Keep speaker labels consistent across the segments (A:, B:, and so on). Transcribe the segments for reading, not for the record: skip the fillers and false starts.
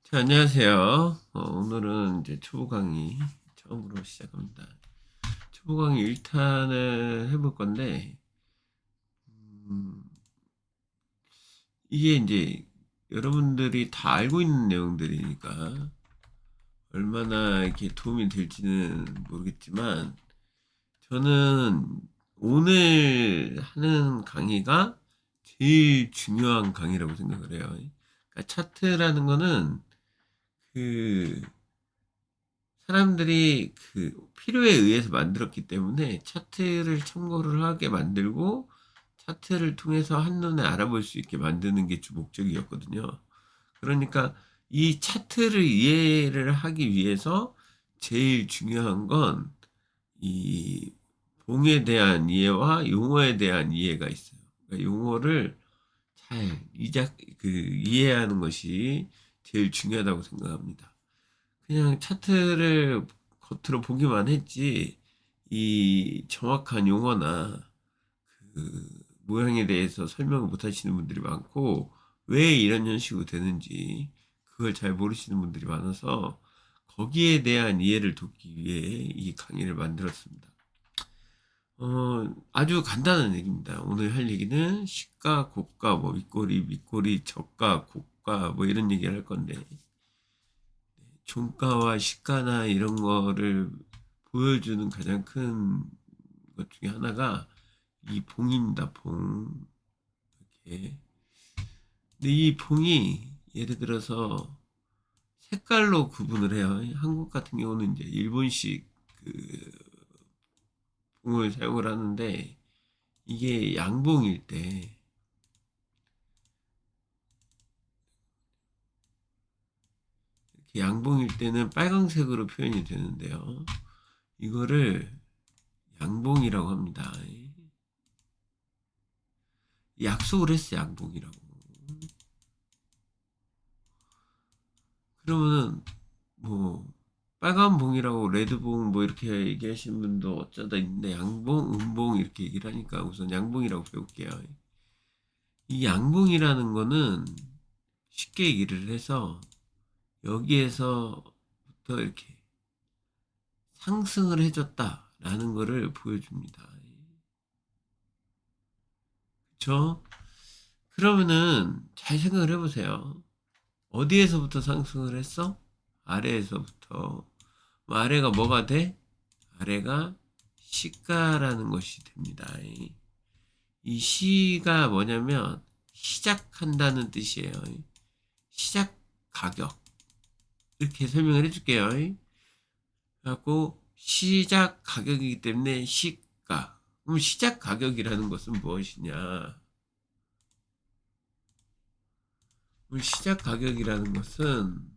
A: 자, 안녕하세요. 오늘은 이제 초보 강의 처음으로 시작합니다. 초보 강의 1탄을 해볼 건데, 음, 이게 이제 여러분들이 다 알고 있는 내용들이니까 얼마나 이렇게 도움이 될지는 모르겠지만, 저는 오늘 하는 강의가 제일 중요한 강의라고 생각을 해요. 그러니까 차트라는 거는 그 사람들이 그 필요에 의해서 만들었기 때문에 차트를 참고를 하게 만들고 차트를 통해서 한눈에 알아볼 수 있게 만드는 게 주 목적이었거든요. 그러니까 이 차트를 이해를 하기 위해서 제일 중요한 건 이 봉에 대한 이해와 용어에 대한 이해가 있어요. 그러니까 용어를 잘 이해하는 것이 제일 중요하다고 생각합니다. 그냥 차트를 겉으로 보기만 했지, 이 정확한 용어나 그 모양에 대해서 설명을 못 하시는 분들이 많고, 왜 이런 형식으로 되는지 그걸 잘 모르시는 분들이 많아서 거기에 대한 이해를 돕기 위해 이 강의를 만들었습니다. 아주 간단한 얘기입니다. 오늘 할 얘기는 시가, 고가, 뭐 윗꼬리, 밑꼬리, 저가, 고가 뭐 이런 얘기를 할 건데, 종가와 시가나 이런 거를 보여주는 가장 큰 것 중에 하나가 이 봉입니다. 봉. 이렇게. 근데 이 봉이 예를 들어서 색깔로 구분을 해요. 한국 같은 경우는 이제 일본식 그 봉을 사용을 하는데, 이게 양봉일 때, 이렇게 양봉일 때는 빨강색으로 표현이 되는데요. 이거를 양봉이라고 합니다. 약속을 했어요, 양봉이라고. 그러면은 뭐 빨간 봉이라고 레드봉 뭐 이렇게 얘기하시는 분도 어쩌다 있는데, 양봉, 음봉 이렇게 얘기를 하니까 우선 양봉이라고 배울게요. 이 양봉이라는 거는 쉽게 얘기를 해서 여기에서부터 이렇게 상승을 해줬다라는 거를 보여줍니다. 그쵸? 그러면은 잘 생각을 해보세요. 어디에서부터 상승을 했어? 아래에서부터. 아래가 뭐가 돼? 아래가 시가라는 것이 됩니다. 이 시가 뭐냐면 시작한다는 뜻이에요. 시작 가격. 이렇게 설명을 해줄게요. 그래갖고 시작 가격이기 때문에 시가. 그럼 시작 가격이라는 것은 무엇이냐? 시작 가격이라는 것은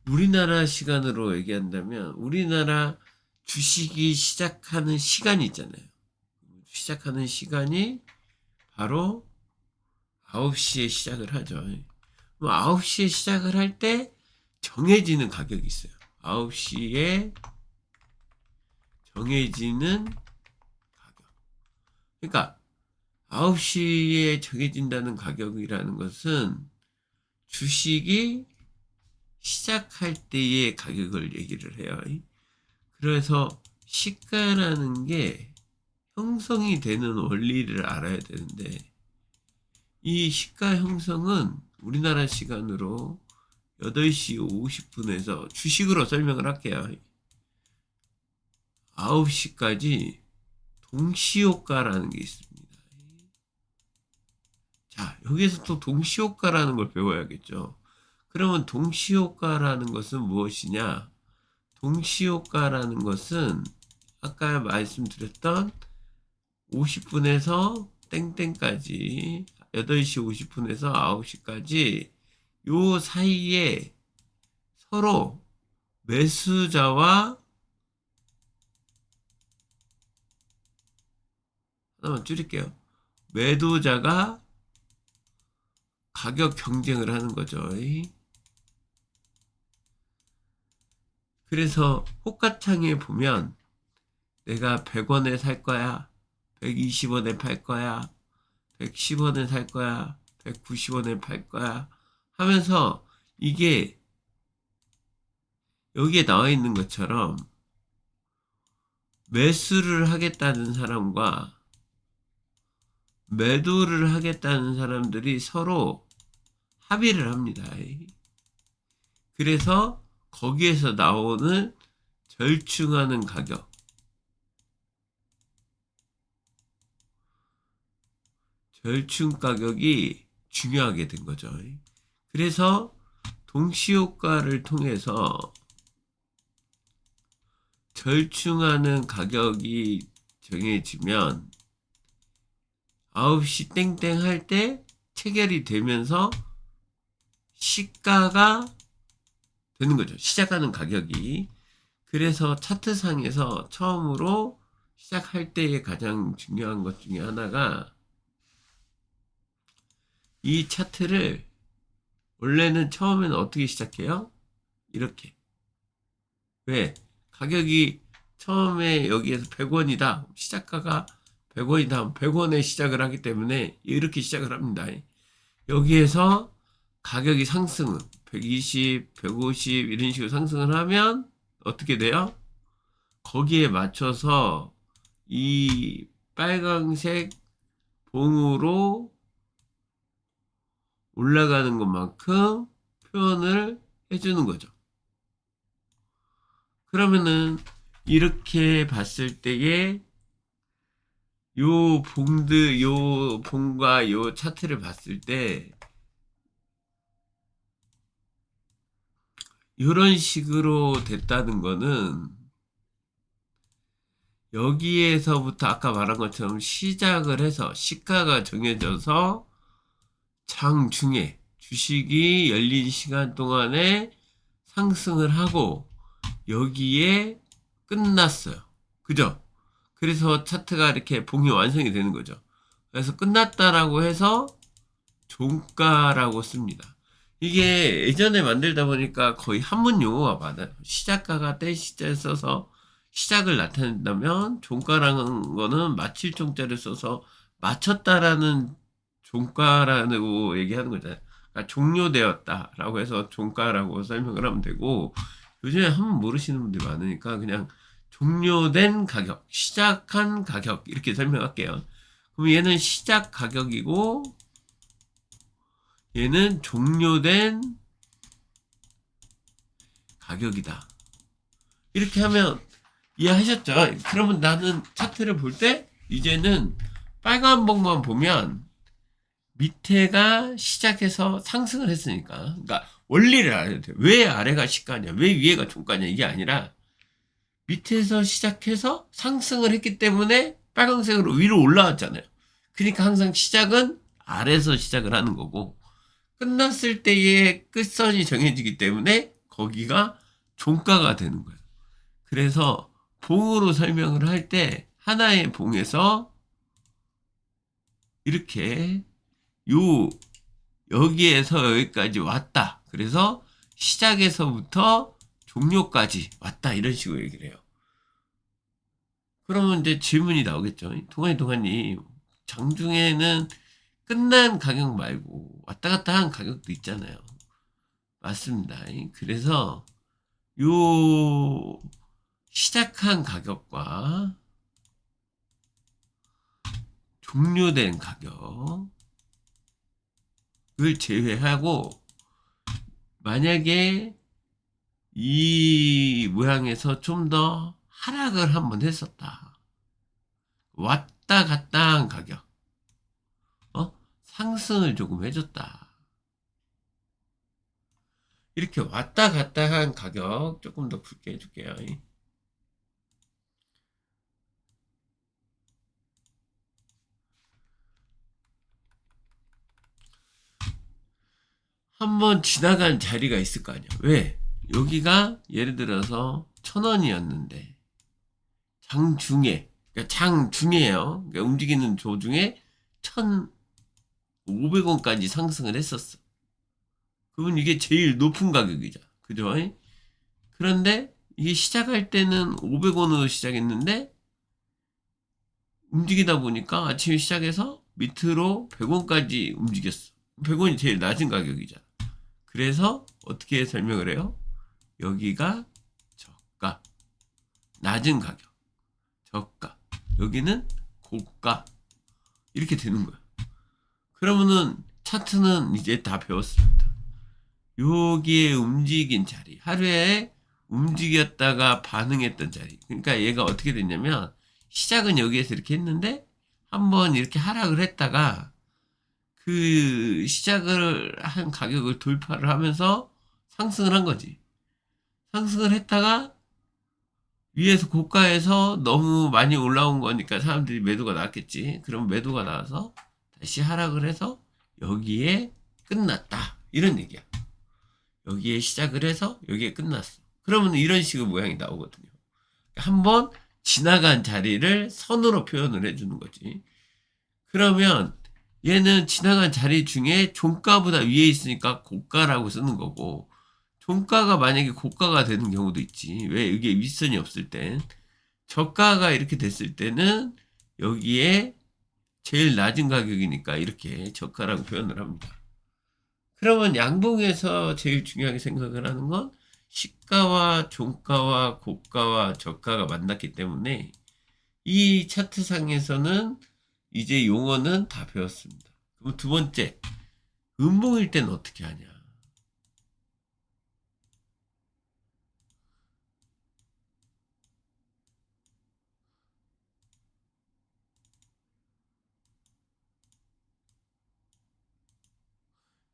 A: 우리나라 시간으로 얘기한다면 우리나라 주식이 시작하는 시간이 있잖아요. 시작하는 시간이 바로 9시에 시작을 하죠. 9시에 시작을 할 때 정해지는 가격이 있어요. 9시에 정해지는 가격. 그러니까 9시에 정해진다는 가격이라는 것은 주식이 시작할 때의 가격을 얘기를 해요. 그래서 시가라는 게 형성이 되는 원리를 알아야 되는데, 이 시가 형성은 우리나라 시간으로 8시 50분에서 주식으로 설명을 할게요. 9시까지 동시효과라는 게 있습니다. 자, 여기에서 또 동시효과라는 걸 배워야겠죠. 그러면 동시효과라는 것은 무엇이냐? 동시효과라는 것은 아까 말씀드렸던 50분에서 땡땡까지, 8시 50분에서 9시까지 요 사이에 서로 매수자와, 하나만 줄일게요. 매도자가 가격 경쟁을 하는 거죠. 그래서 호가창에 보면 내가 100원에 살 거야, 120원에 팔 거야, 110원에 살 거야, 190원에 팔 거야 하면서 이게 여기에 나와 있는 것처럼 매수를 하겠다는 사람과 매도를 하겠다는 사람들이 서로 합의를 합니다. 그래서 거기에서 나오는 절충하는 가격, 절충 가격이 중요하게 된 거죠. 그래서 동시효과를 통해서 절충하는 가격이 정해지면 9시 땡땡 할 때 체결이 되면서 시가가 되는 거죠. 시작하는 가격이. 그래서 차트상에서 처음으로 시작할 때의 가장 중요한 것 중에 하나가 이 차트를 원래는 처음에는 어떻게 시작해요? 이렇게. 왜? 가격이 처음에 여기에서 100원이다. 시작가가 100원이다. 100원에 시작을 하기 때문에 이렇게 시작을 합니다. 여기에서 가격이 상승은 120, 150 이런 식으로 상승을 하면 어떻게 돼요? 거기에 맞춰서 이 빨강색 봉으로 올라가는 것만큼 표현을 해주는 거죠. 그러면은 이렇게 봤을 때에 요 봉과 요 차트를 봤을 때 이런 식으로 됐다는 거는 여기에서부터 아까 말한 것처럼 시작을 해서 시가가 정해져서 장중에 주식이 열린 시간 동안에 상승을 하고 여기에 끝났어요. 그죠? 그래서 차트가 이렇게 봉이 완성이 되는 거죠. 그래서 끝났다라고 해서 종가라고 씁니다. 이게 예전에 만들다 보니까 거의 한문 용어가 많아요. 시작가가 때 시자에 써서 시작을 나타낸다면 종가라는 거는 마칠 종자를 써서 마쳤다라는 종가라고 얘기하는 거잖아요. 그러니까 종료되었다라고 해서 종가라고 설명을 하면 되고 요즘에 한번 모르시는 분들이 많으니까 그냥 종료된 가격, 시작한 가격 이렇게 설명할게요. 그럼 얘는 시작 가격이고 얘는 종료된 가격이다. 이렇게 하면 이해하셨죠? 그러면 나는 차트를 볼 때 이제는 빨간 봉만 보면 밑에가 시작해서 상승을 했으니까 그러니까 원리를 알아야 돼요. 왜 아래가 시가냐 왜 위에가 종가냐 이게 아니라 밑에서 시작해서 상승을 했기 때문에 빨간색으로 위로 올라왔잖아요. 그러니까 항상 시작은 아래에서 시작을 하는 거고 끝났을 때의 끝선이 정해지기 때문에 거기가 종가가 되는 거예요. 그래서 봉으로 설명을 할 때 하나의 봉에서 이렇게 여기에서 여기까지 왔다. 그래서 시작에서부터 종료까지 왔다. 이런 식으로 얘기를 해요. 그러면 이제 질문이 나오겠죠. 동안이 장중에는 끝난 가격 말고 왔다 갔다 한 가격도 있잖아요. 맞습니다. 그래서 요 시작한 가격과 종료된 가격을 제외하고 만약에 이 모양에서 좀 더 하락을 한번 했었다. 왔다 갔다 한 가격. 상승을 조금 해줬다. 이렇게 왔다 갔다 한 가격 조금 더 굵게 해줄게요. 한번 지나간 자리가 있을 거 아니야. 왜? 여기가 예를 들어서 1,000원이었는데 장중에 그러니까 장중에요. 그러니까 움직이는 도중에 1,500원까지 상승을 했었어. 그러면 이게 제일 높은 가격이죠. 그죠? 그런데 이게 시작할 때는 500원으로 시작했는데 움직이다 보니까 아침에 시작해서 밑으로 100원까지 움직였어. 100원이 제일 낮은 가격이잖아. 그래서 어떻게 설명을 해요? 여기가 저가, 낮은 가격, 저가, 여기는 고가, 이렇게 되는 거야. 그러면은 차트는 이제 다 배웠습니다. 여기에 움직인 자리, 하루에 움직였다가 반응했던 자리. 그러니까 얘가 어떻게 됐냐면 시작은 여기에서 이렇게 했는데 한번 이렇게 하락을 했다가 그 시작을 한 가격을 돌파를 하면서 상승을 한 거지. 상승을 했다가 위에서 고가에서 너무 많이 올라온 거니까 사람들이 매도가 나왔겠지. 그럼 매도가 나와서 다시 하락을 해서 여기에 끝났다. 이런 얘기야. 여기에 시작을 해서 여기에 끝났어. 그러면 이런 식의 모양이 나오거든요. 한번 지나간 자리를 선으로 표현을 해주는 거지. 그러면 얘는 지나간 자리 중에 종가보다 위에 있으니까 고가라고 쓰는 거고, 종가가 만약에 고가가 되는 경우도 있지. 왜? 이게 윗선이 없을 땐. 저가가 이렇게 됐을 때는 여기에 제일 낮은 가격이니까 이렇게 저가라고 표현을 합니다. 그러면 양봉에서 제일 중요하게 생각을 하는 건 시가와 종가와 고가와 저가가 만났기 때문에 이 차트상에서는 이제 용어는 다 배웠습니다. 그럼 두 번째, 음봉일 때는 어떻게 하냐?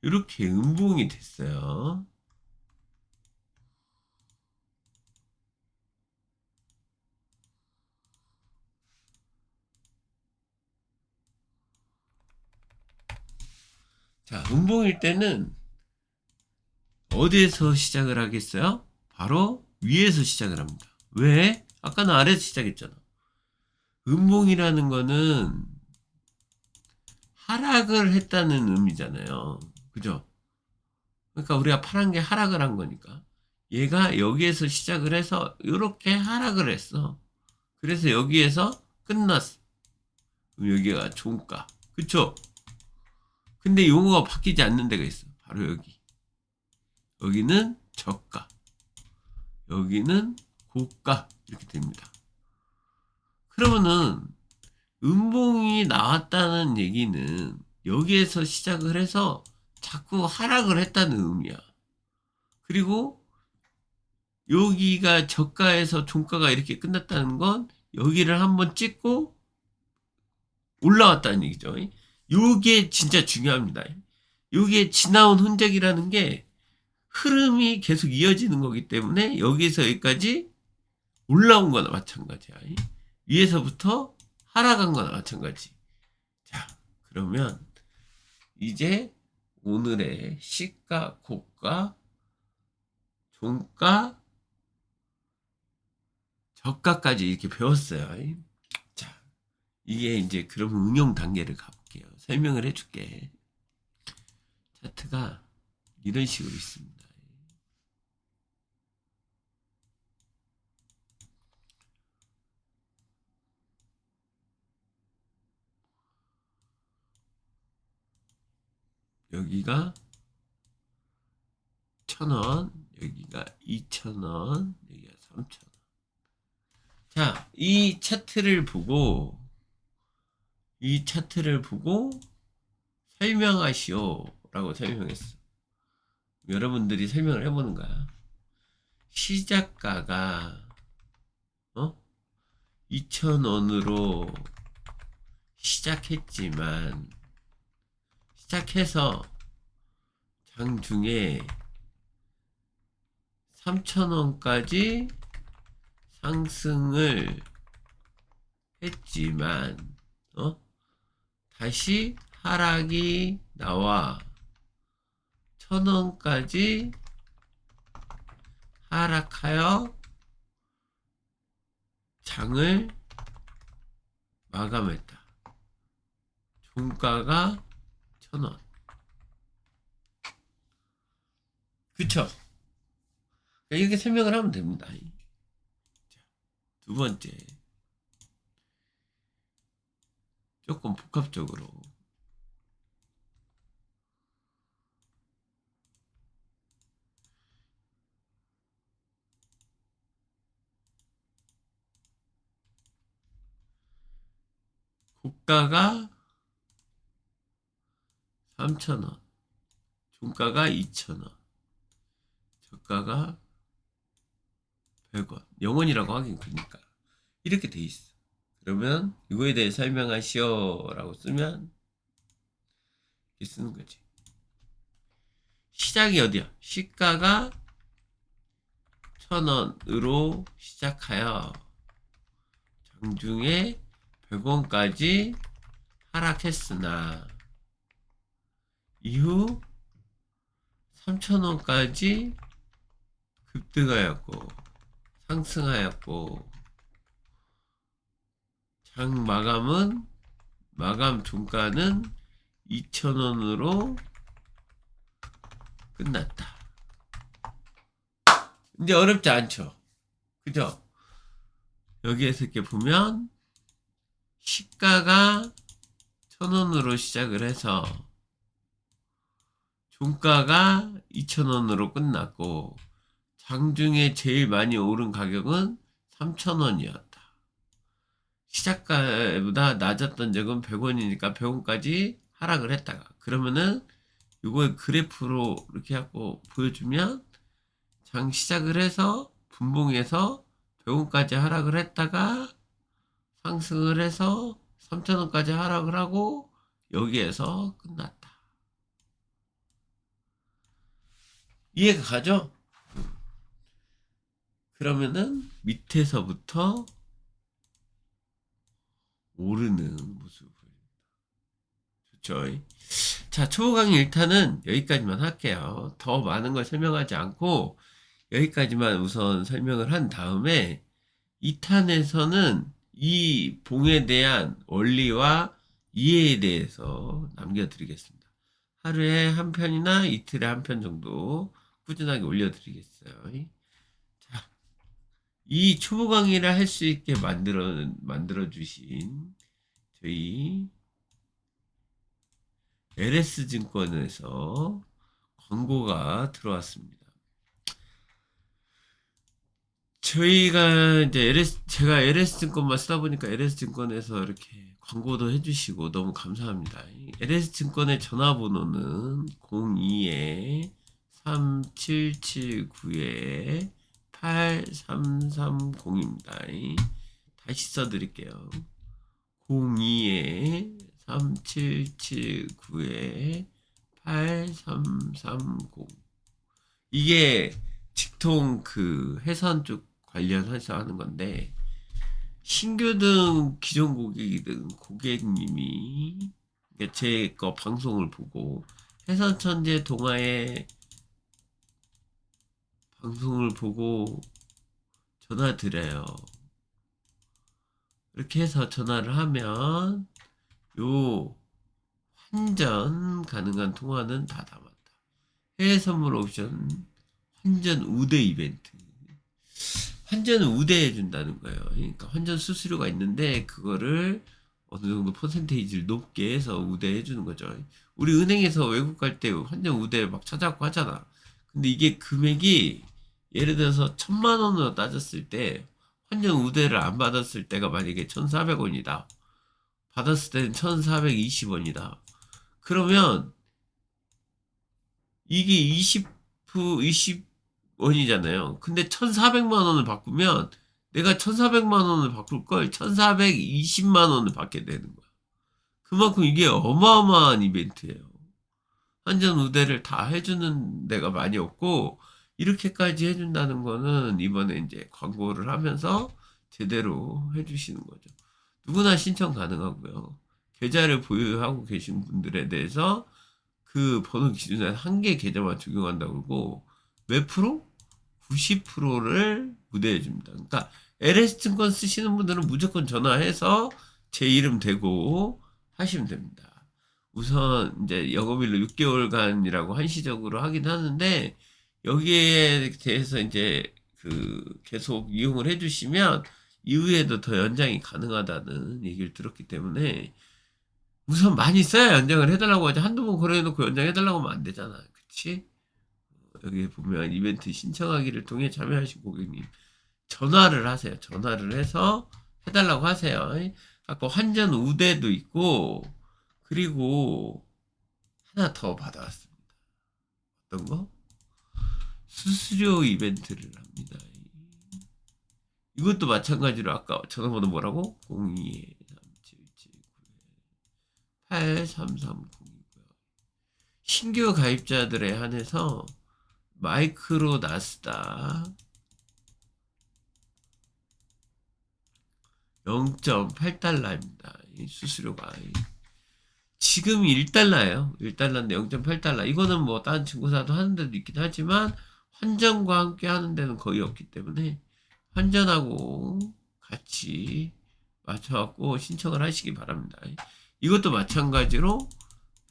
A: 이렇게 음봉이 됐어요. 자, 음봉일 때는 어디에서 시작을 하겠어요? 바로 위에서 시작을 합니다. 왜? 아까는 아래에서 시작했잖아. 음봉이라는 거는 하락을 했다는 의미잖아요. 그죠? 그러니까 우리가 파란 게 하락을 한 거니까. 얘가 여기에서 시작을 해서 이렇게 하락을 했어. 그래서 여기에서 끝났어. 그럼 여기가 종가. 그쵸? 근데 용어가 바뀌지 않는 데가 있어. 바로 여기. 여기는 저가. 여기는 고가. 이렇게 됩니다. 그러면은 음봉이 나왔다는 얘기는 여기에서 시작을 해서 자꾸 하락을 했다는 의미야. 그리고 여기가 저가에서 종가가 이렇게 끝났다는 건 여기를 한번 찍고 올라왔다는 얘기죠. 요게 진짜 중요합니다. 요게 지나온 흔적이라는 게 흐름이 계속 이어지는 거기 때문에 여기서 여기까지 올라온 거나 마찬가지야. 위에서부터 하락한 거나 마찬가지. 자, 그러면 이제 오늘의 시가, 고가, 종가, 저가까지 이렇게 배웠어요. 자, 이게 이제 그럼 응용 단계를 가볼게요. 설명을 해줄게. 차트가 이런 식으로 있습니다. 여기가 1,000원, 여기가 2,000원, 여기가 3,000원. 자, 이 차트를 보고 설명하시오라고 설명했어. 여러분들이 설명을 해보는 거야. 시작가가 2,000원으로 시작했지만 시작해서 장중에 3,000원까지 상승을 했지만 다시 하락이 나와 1,000원까지 하락하여 장을 마감했다. 종가가 1,000원. 그쵸? 이렇게 설명을 하면 됩니다. 자, 두 번째. 조금 복합적으로. 고가가 3,000원, 종가가 2,000원, 저가가 100원. 0원이라고 하긴 그러니까. 이렇게 돼 있어. 그러면 이거에 대해 설명하시오 라고 쓰면 이렇게 쓰는 거지. 시작이 어디야? 시가가 1,000원으로 시작하여 장중에 100원까지 하락했으나 이후 3,000원까지 급등하였고 상승하였고 장 마감은 마감 종가는 2,000원으로 끝났다. 이제 어렵지 않죠? 그죠? 여기에서 이렇게 보면 시가가 1,000원으로 시작을 해서 종가가 2,000원으로 끝났고 장중에 제일 많이 오른 가격은 3,000원이었다. 시작가보다 낮았던 적은 100원이니까 100원까지 하락을 했다가 그러면은 이걸 그래프로 이렇게 하고 보여주면 장 시작을 해서 분봉해서 100원까지 하락을 했다가 상승을 해서 3,000원까지 하락을 하고 여기에서 끝났다. 이해가 가죠? 그러면은 밑에서부터 오르는 모습을 보입니다. 좋죠? 자, 초보 강의 1탄은 여기까지만 할게요. 더 많은 걸 설명하지 않고 여기까지만 우선 설명을 한 다음에 2탄에서는 이 봉에 대한 원리와 이해에 대해서 남겨드리겠습니다. 하루에 한 편이나 이틀에 한 편 정도 꾸준하게 올려드리겠어요. 자, 이 초보 강의를 할 수 있게 만들어 주신 저희 LS증권에서 광고가 들어왔습니다. 저희가 이제 제가 LS증권만 쓰다 보니까 LS증권에서 이렇게 광고도 해주시고 너무 감사합니다. LS증권의 전화번호는 02-3779-8330입니다. 다시 써드릴게요. 02-3779-8330. 이게 직통 그 회선 쪽 관련해서 하는 건데 신규든 기존 고객이든 고객님이 제 거 방송을 보고 해선천재 동아의 방송을 보고 전화 드려요. 이렇게 해서 전화를 하면 요 환전 가능한 통화는 다 담았다. 해외 선물 옵션 환전 우대 이벤트. 환전은 우대해 준다는 거예요. 그러니까 환전 수수료가 있는데 그거를 어느 정도 퍼센테이지를 높게 해서 우대해 주는 거죠. 우리 은행에서 외국 갈 때 환전 우대 막 찾아갖고 하잖아. 근데 이게 금액이 예를 들어서 1,000만 원으로 따졌을 때 환전 우대를 안 받았을 때가 만약에 1,400원이다. 받았을 때는 1,420원이다. 그러면 이게 20원이잖아요. 근데 1,400만 원을 바꾸면 내가 1,400만 원을 바꿀 걸 1,420만 원을 받게 되는 거야. 그만큼 이게 어마어마한 이벤트예요. 환전 우대를 다 해주는 데가 많이 없고 이렇게까지 해준다는 거는 이번에 이제 광고를 하면서 제대로 해주시는 거죠. 누구나 신청 가능하고요. 계좌를 보유하고 계신 분들에 대해서 그 번호 기준에 한 개 계좌만 적용한다고 그러고 몇 프로? 90%를 무대해 줍니다. 그러니까 LS증권 쓰시는 분들은 무조건 전화해서 제 이름 대고 하시면 됩니다. 우선 이제 영업일로 6개월간이라고 한시적으로 하긴 하는데 여기에 대해서 이제 그 계속 이용을 해주시면 이후에도 더 연장이 가능하다는 얘기를 들었기 때문에 우선 많이 써야 연장을 해달라고 하지 한두 번 거래해놓고 연장해달라고 하면 안 되잖아. 그치? 여기 보면 이벤트 신청하기를 통해 참여하신 고객님 전화를 하세요. 전화를 해서 해달라고 하세요. 아까 환전 우대도 있고, 그리고 하나 더 받아왔습니다. 어떤 거? 수수료 이벤트를 합니다. 이것도 마찬가지로 아까 전화번호 뭐라고? 02-3779-8330이고요. 신규 가입자들에 한해서 마이크로 나스닥 0.8달러입니다. 수수료가. 지금 1달러예요. 1달러인데 0.8달러. 이거는 뭐 다른 증권사도 하는 데도 있긴 하지만 환전과 함께 하는 데는 거의 없기 때문에 환전하고 같이 맞춰갖고 신청을 하시기 바랍니다. 이것도 마찬가지로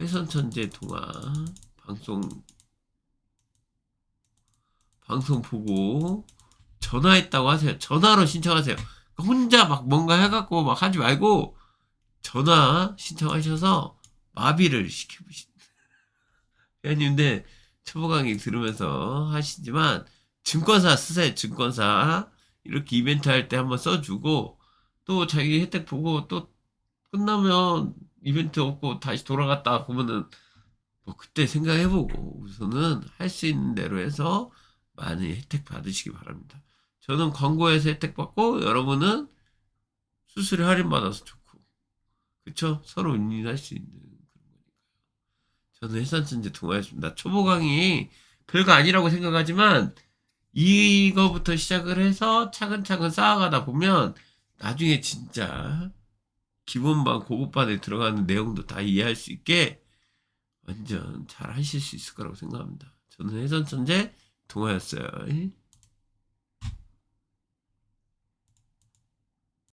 A: 회선천재 통화 방송 보고 전화했다고 하세요. 전화로 신청하세요. 혼자 막 뭔가 해갖고 막 하지 말고 전화 신청하셔서 마비를 시켜보십니다. 회원님들 초보 강의 들으면서 하시지만 증권사 쓰세요. 증권사 이렇게 이벤트 할 때 한번 써주고 또 자기 혜택 보고 또 끝나면 이벤트 없고 다시 돌아갔다 보면은 뭐 그때 생각해보고 우선은 할 수 있는 대로 해서 많이 혜택 받으시기 바랍니다. 저는 광고에서 혜택 받고 여러분은 수수료 할인 받아서 좋고 그쵸? 서로 윈윈할 수 있는 그런 거니까요. 저는 해산천재 동아였습니다. 초보 강의 별거 아니라고 생각하지만 이거부터 시작을 해서 차근차근 쌓아가다 보면 나중에 진짜 기본반, 고급반에 들어가는 내용도 다 이해할 수 있게 완전 잘 하실 수 있을 거라고 생각합니다. 저는 해산천재 동아였어요.